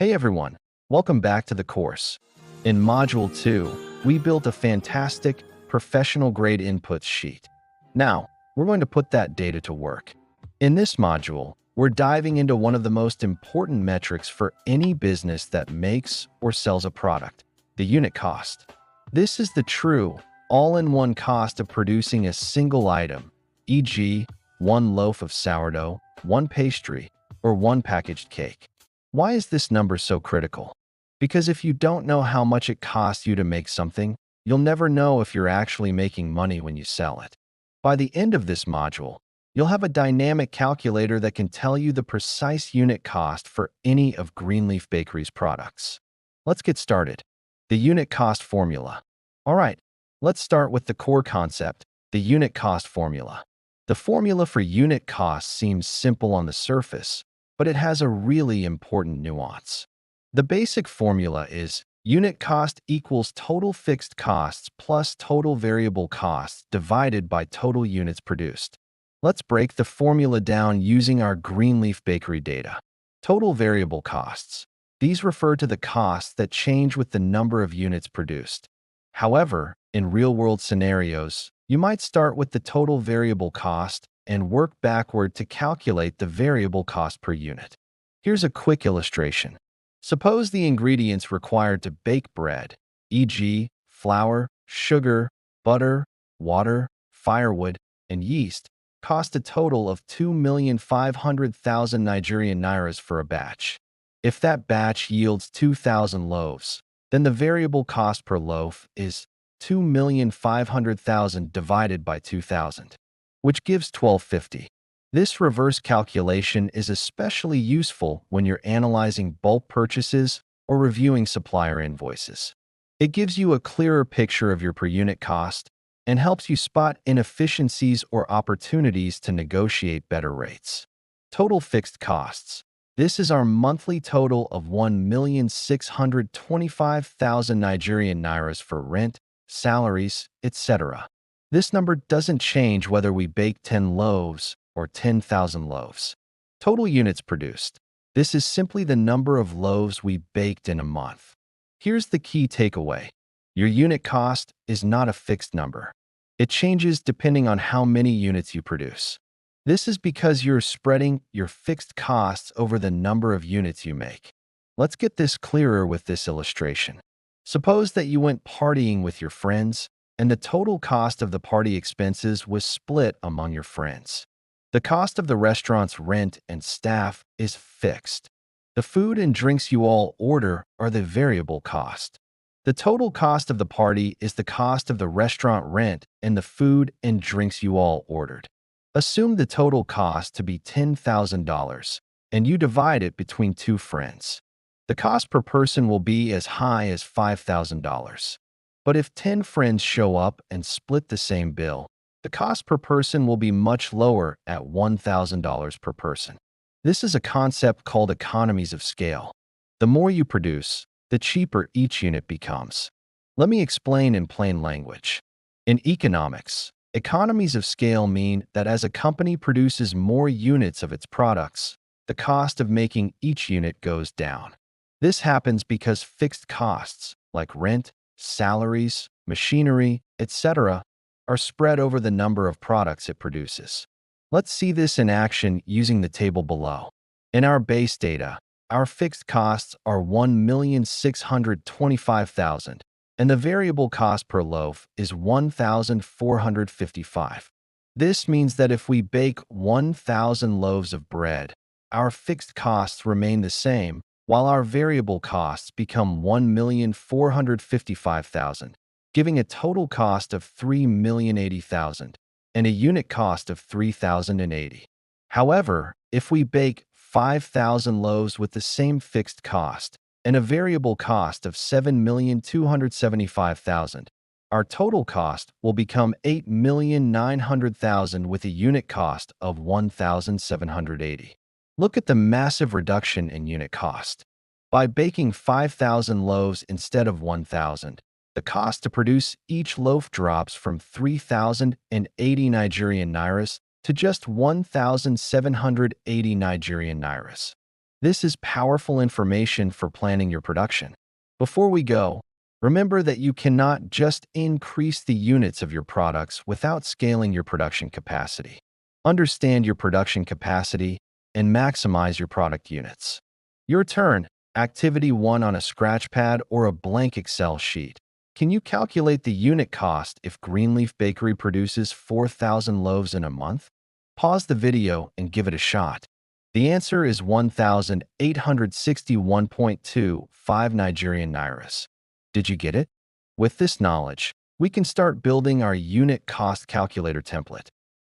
Hey everyone, welcome back to the course. In Module 2, we built a fantastic, professional-grade inputs sheet. Now, we're going to put that data to work. In this module, we're diving into one of the most important metrics for any business that makes or sells a product, the unit cost. This is the true, all-in-one cost of producing a single item, e.g., one loaf of sourdough, one pastry, or one packaged cake. Why is this number so critical? Because if you don't know how much it costs you to make something, you'll never know if you're actually making money when you sell it. By the end of this module, you'll have a dynamic calculator that can tell you the precise unit cost for any of Greenleaf Bakery's products. Let's get started. The unit cost formula. All right, let's start with the core concept, the unit cost formula. The formula for unit cost seems simple on the surface, but it has a really important nuance. The basic formula is unit cost equals total fixed costs plus total variable costs divided by total units produced. Let's break the formula down using our Greenleaf Bakery data. Total variable costs. These refer to the costs that change with the number of units produced. However, in real-world scenarios, you might start with the total variable cost and work backward to calculate the variable cost per unit. Here's a quick illustration. Suppose the ingredients required to bake bread, e.g., flour, sugar, butter, water, firewood, and yeast, cost a total of 2,500,000 Nigerian nairas for a batch. If that batch yields 2,000 loaves, then the variable cost per loaf is 2,500,000 divided by 2,000, which gives 1,250. This reverse calculation is especially useful when you're analyzing bulk purchases or reviewing supplier invoices. It gives you a clearer picture of your per unit cost and helps you spot inefficiencies or opportunities to negotiate better rates. Total fixed costs. This is our monthly total of 1,625,000 Nigerian nairas for rent, salaries, etc. This number doesn't change whether we bake 10 loaves or 10,000 loaves. Total units produced. This is simply the number of loaves we baked in a month. Here's the key takeaway. Your unit cost is not a fixed number. It changes depending on how many units you produce. This is because you're spreading your fixed costs over the number of units you make. Let's get this clearer with this illustration. Suppose that you went partying with your friends, and the total cost of the party expenses was split among your friends. The cost of the restaurant's rent and staff is fixed. The food and drinks you all order are the variable cost. The total cost of the party is the cost of the restaurant rent and the food and drinks you all ordered. Assume the total cost to be $10,000, and you divide it between two friends. The cost per person will be as high as $5,000. But if 10 friends show up and split the same bill, the cost per person will be much lower at $1,000 per person. This is a concept called economies of scale. The more you produce, the cheaper each unit becomes. Let me explain in plain language. In economics, economies of scale mean that as a company produces more units of its products, the cost of making each unit goes down. This happens because fixed costs, like rent, salaries, machinery, etc., are spread over the number of products it produces. Let's see this in action using the table below. In our base data, our fixed costs are 1,625,000, and the variable cost per loaf is 1,455. This means that if we bake 1,000 loaves of bread, our fixed costs remain the same, while our variable costs become 1,455,000, giving a total cost of 3,080,000 and a unit cost of 3,080. However, if we bake 5,000 loaves with the same fixed cost and a variable cost of 7,275,000, our total cost will become 8,900,000 with a unit cost of 1,780. Look at the massive reduction in unit cost. By baking 5,000 loaves instead of 1,000, the cost to produce each loaf drops from 3,080 Nigerian nairas to just 1,780 Nigerian nairas. This is powerful information for planning your production. Before we go, remember that you cannot just increase the units of your products without scaling your production capacity. Understand your production capacity and maximize your product units. Your turn. Activity 1 on a scratch pad or a blank Excel sheet. Can you calculate the unit cost if Greenleaf Bakery produces 4,000 loaves in a month? Pause the video and give it a shot. The answer is 1,861.25 Nigerian Nairas. Did you get it? With this knowledge, we can start building our unit cost calculator template.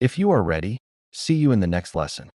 If you are ready, see you in the next lesson.